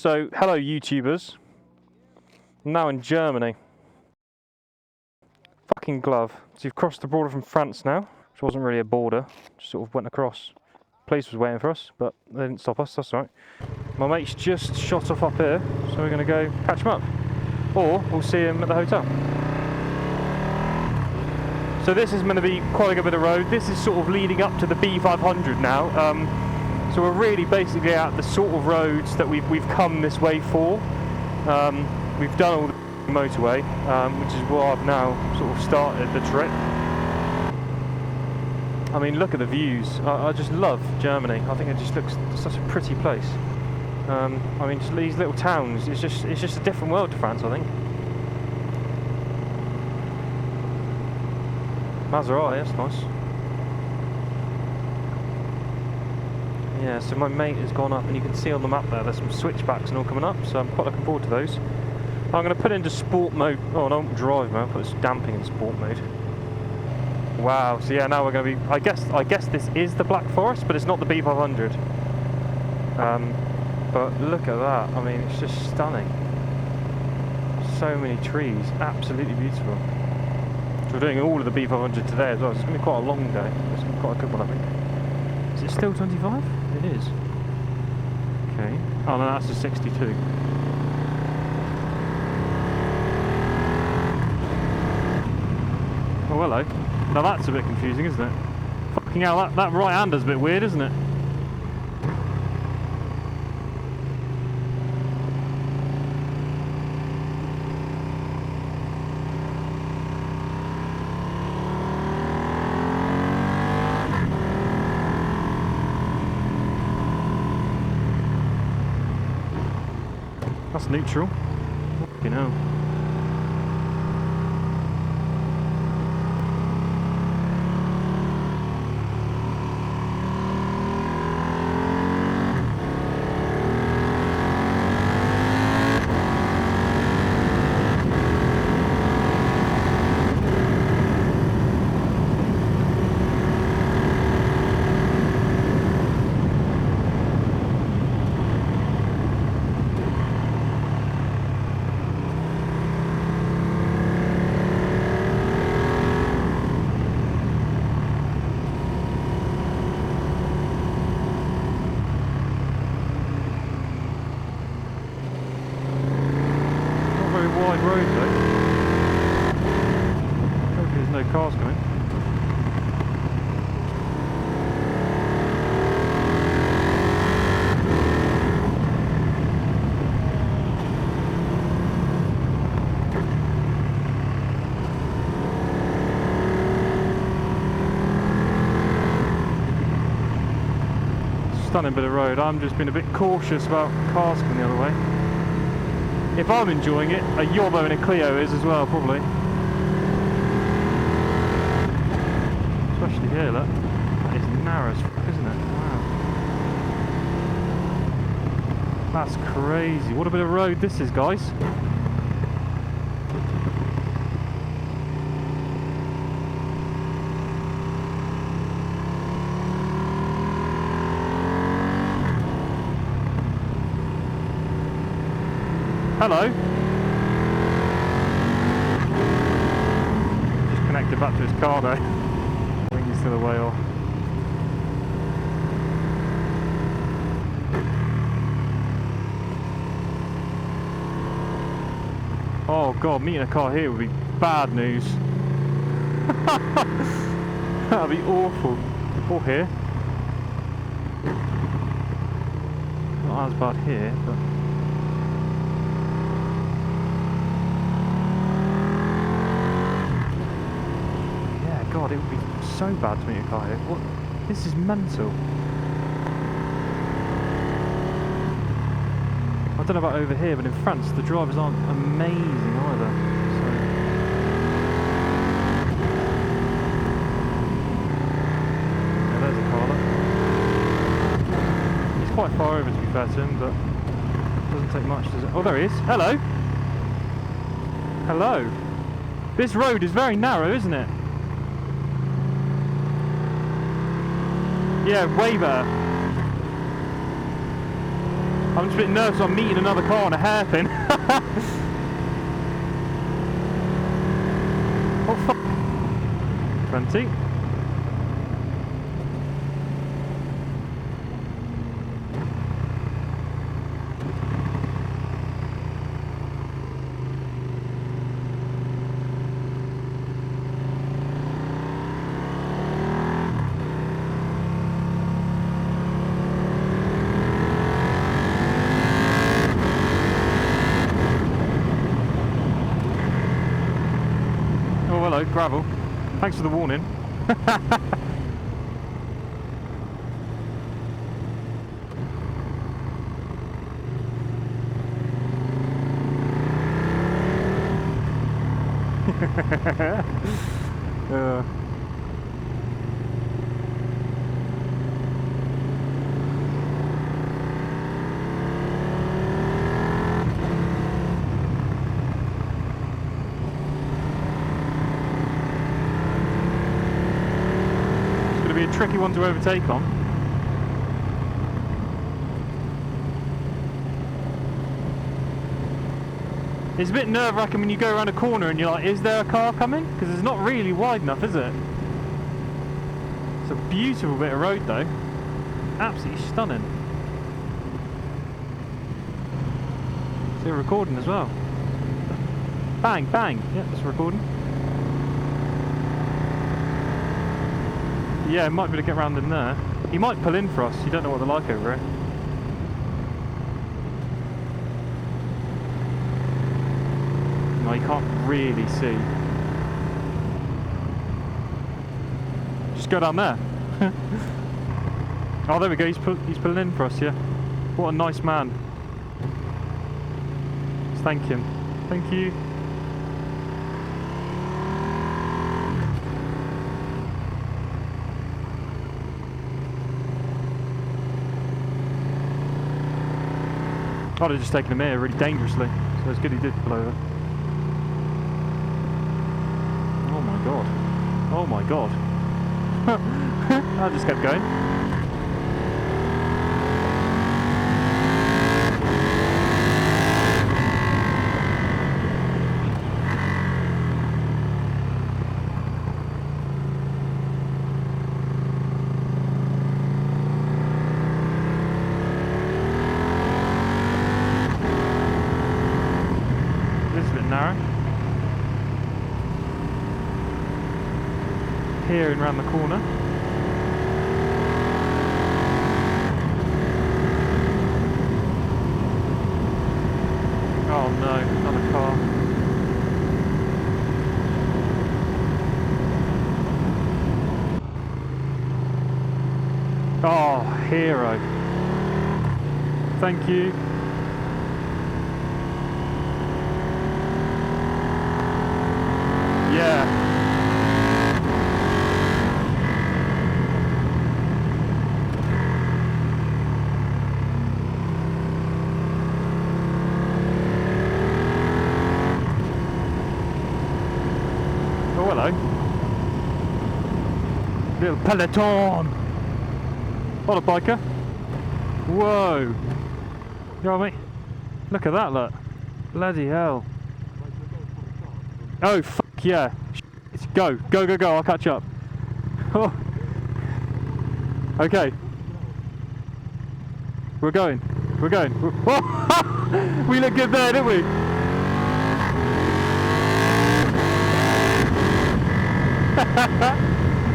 So, hello YouTubers. I'm now in Germany. Fucking glove. So you've crossed the border from France now, which wasn't really a border, just sort of went across. Police was waiting for us, but they didn't stop us, that's all right. My mate's just shot off up here, so we're going to go catch him up. Or we'll see him at the hotel. So this is going to be quite a good bit of road. This is sort of leading up to the B500 now. So we're really basically at the sort of roads that we've come this way for. We've done all the motorway, which is why I've now sort of started the trip. I mean, look at the views. I just love Germany. I think it just looks such a pretty place. I mean, just these little towns. It's just a different world to France, I think. Maserati, that's nice. Yeah, so my mate has gone up, and you can see on the map there's some switchbacks and all coming up, so I'm quite looking forward to those. I'm going to put it into sport mode. Oh, no, drive mode. Put this damping in sport mode. Wow. So yeah, now we're going to be. I guess this is the Black Forest, but it's not the B500. But look at that. I mean, it's just stunning. So many trees. Absolutely beautiful. So we're doing all of the B500 today as well. So it's going to be quite a long day. It's going to be quite a good one, I think. Is it still 25? It is. Okay. Oh no, that's a 62. Oh, hello. Now that's a bit confusing, isn't it? Fucking hell, that right-hander's a bit weird, isn't it? That's neutral. You know. Wide road though. Hopefully there's no cars coming. Stunning bit of road. I'm just being a bit cautious about cars coming the other way. If I'm enjoying it, a Yobbo and a Clio is as well, probably. Especially here, look. That is narrow as fuck, isn't it? Wow. That's crazy. What a bit of road this is, guys. Hello. Just connected back to his car though. I think he's still a way off. Oh god, meeting a car here would be bad news. That'd be awful. Or here. Not as bad here, but. God, it would be so bad to meet a car here. What? This is mental. I don't know about over here, but in France the drivers aren't amazing either. So. Yeah, there's a car. He's quite far over to be fair to him, but it doesn't take much, does it? Oh, there he is. Hello. Hello. This road is very narrow, isn't it? Yeah, way better. I'm just a bit nervous. I'm meeting another car on a hairpin. Oh fuck. 20. Hello, gravel. Thanks for the warning. Be a tricky one to overtake on. It's a bit nerve-wracking when you go around a corner and you're like, is there a car coming? Because it's not really wide enough, is it? It's a beautiful bit of road though. Absolutely stunning. Still recording as well. Bang, bang. Yep, it's recording. Yeah, might be able to get around in there. He might pull in for us. You don't know what they're like over here. No, you can't really see. Just go down there. Oh, there we go. He's pulling in for us. Yeah. What a nice man. Let's thank him. Thank you. I'd have just taken him here really dangerously, so it's good he did pull over. Oh my god. Oh my god. I just kept going. Narrow. Here and round the corner. Oh no, another car. Oh, hero. Thank you. Yeah. Oh, hello. Little peloton. What a biker. Whoa. You know what I mean? Look at that, look. Bloody hell. Oh, fuck yeah. Go, go, go, go, I'll catch up. Oh. Okay. We're going. We're going. Oh. We look good there, didn't we?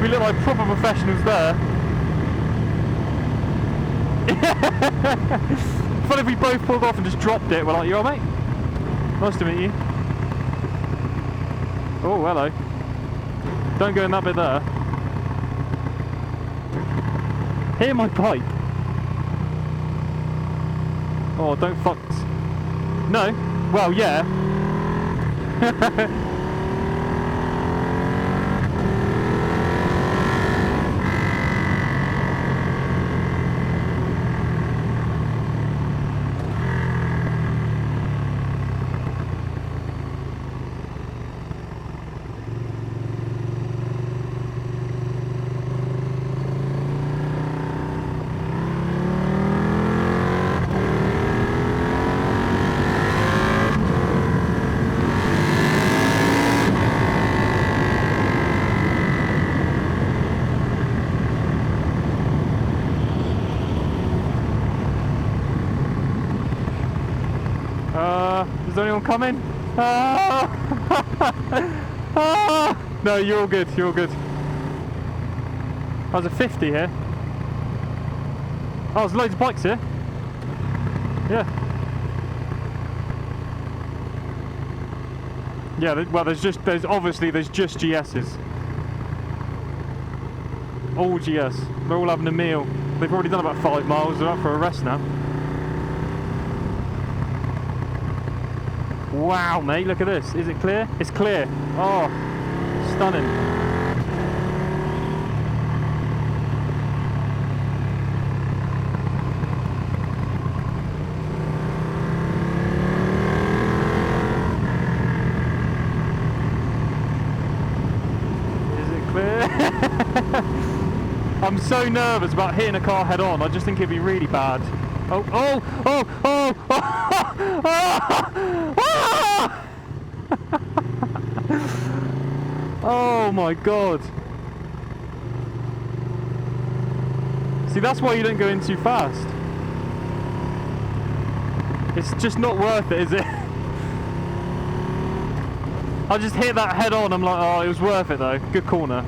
We look like proper professionals there. Funny if we both pulled off and just dropped it. We're like, you alright, mate? Nice to meet you. Oh, hello. Don't go in that bit there. Hear my pipe. Oh, don't fuck. No? Well, yeah. Is there anyone coming? No, you're all good, you're all good. There's a 50 here. Oh, there's loads of bikes here. Yeah. Yeah, well, there's just GS's. All GS. They're all having a meal. They've already done about 5 miles. They're up for a rest now. Wow, mate, look at this. Is it clear? It's clear. Oh, stunning. Is it clear? I'm so nervous about hitting a car head on. I just think it'd be really bad. Oh, oh, oh, oh, oh, oh, oh. Oh my god. See, that's why you don't go in too fast. It's just not worth it, is it? I just hit that head on, I'm like, oh, it was worth it though. Good corner.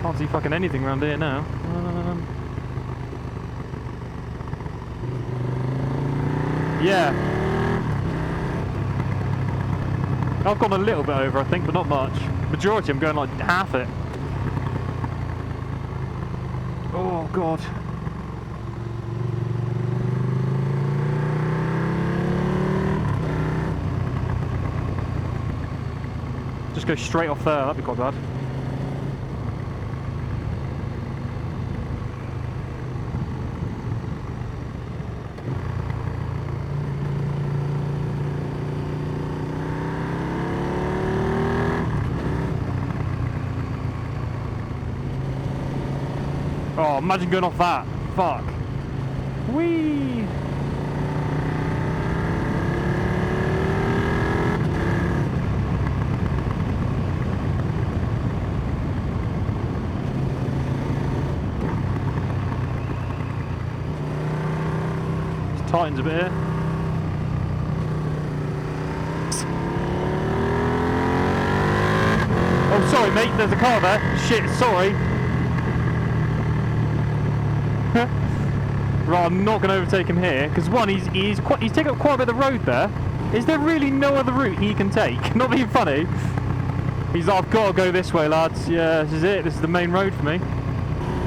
Can't see fucking anything around here now. Yeah. I've gone a little bit over, I think, but not much. Majority, I'm going like half it. Oh, God. Just go straight off there, that'd be quite bad. Oh, imagine going off that. Fuck. Whee! Just tightens a bit here. Oh, sorry, mate. There's a car there. Shit, sorry. Right, I'm not going to overtake him here because one, he's taken up quite a bit of the road there. Is there really no other route he can take? Not being funny. He's like, I've got to go this way, lads. Yeah, this is it. This is the main road for me.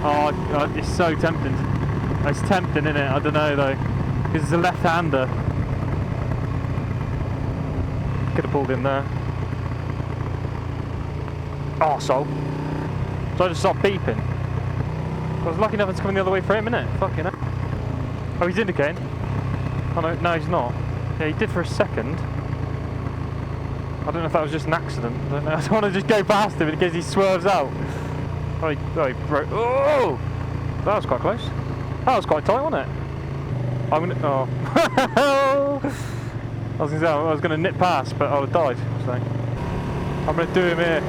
Oh, it's so tempting. It's tempting, isn't it? I don't know though, because it's a left-hander. Could have pulled in there. Arsehole. So I just start beeping. I was lucky enough it's coming the other way for him, innit? Fucking hell. Oh, he's indicating. Oh no, he's not. Yeah, he did for a second. I don't know if that was just an accident. I don't know. I don't want to just go past him in case he swerves out. Oh, he broke. Oh! That was quite close. That was quite tight, wasn't it? I'm gonna. Oh. I was gonna say, I was gonna nip past, but I would have died. So I'm gonna do him here.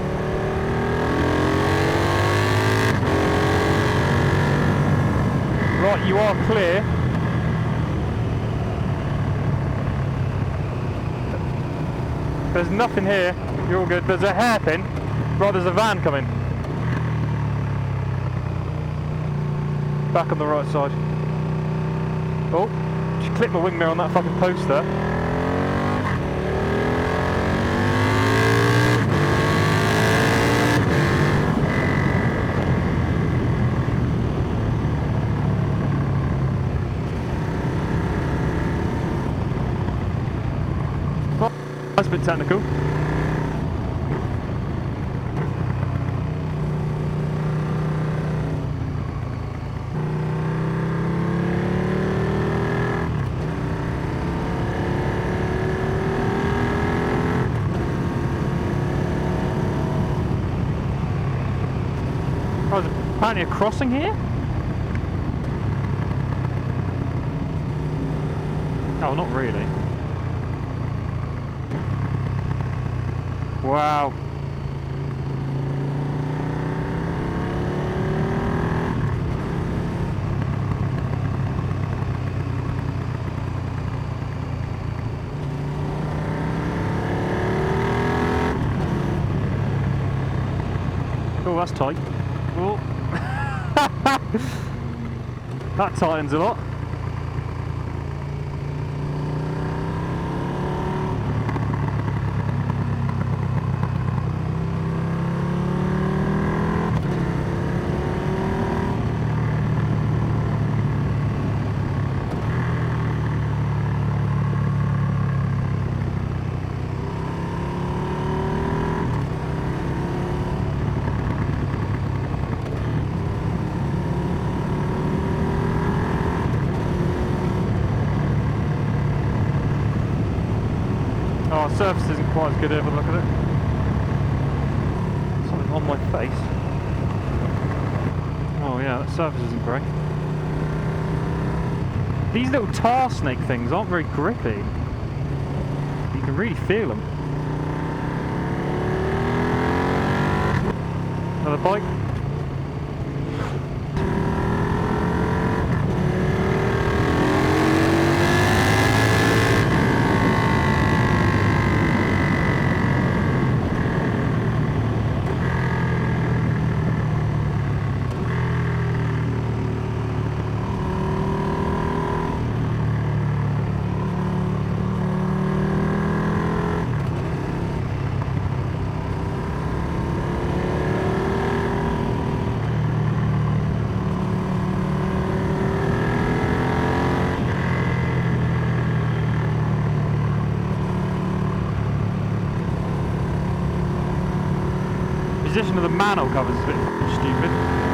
Right, you are clear. There's nothing here. You're all good. There's a hairpin. Right, there's a van coming. Back on the right side. Oh, just clipped my wing mirror on that fucking post there. That's a bit technical. Oh, there's apparently a crossing here? Oh, not really. Wow. Oh, that's tight. Oh. That tightens a lot. Oh, the surface isn't quite as good here, but look at it. Something on my face. Oh yeah, that surface isn't great. These little tar snake things aren't very grippy. You can really feel them. Another bike. Position of the manhole covers is a bit stupid.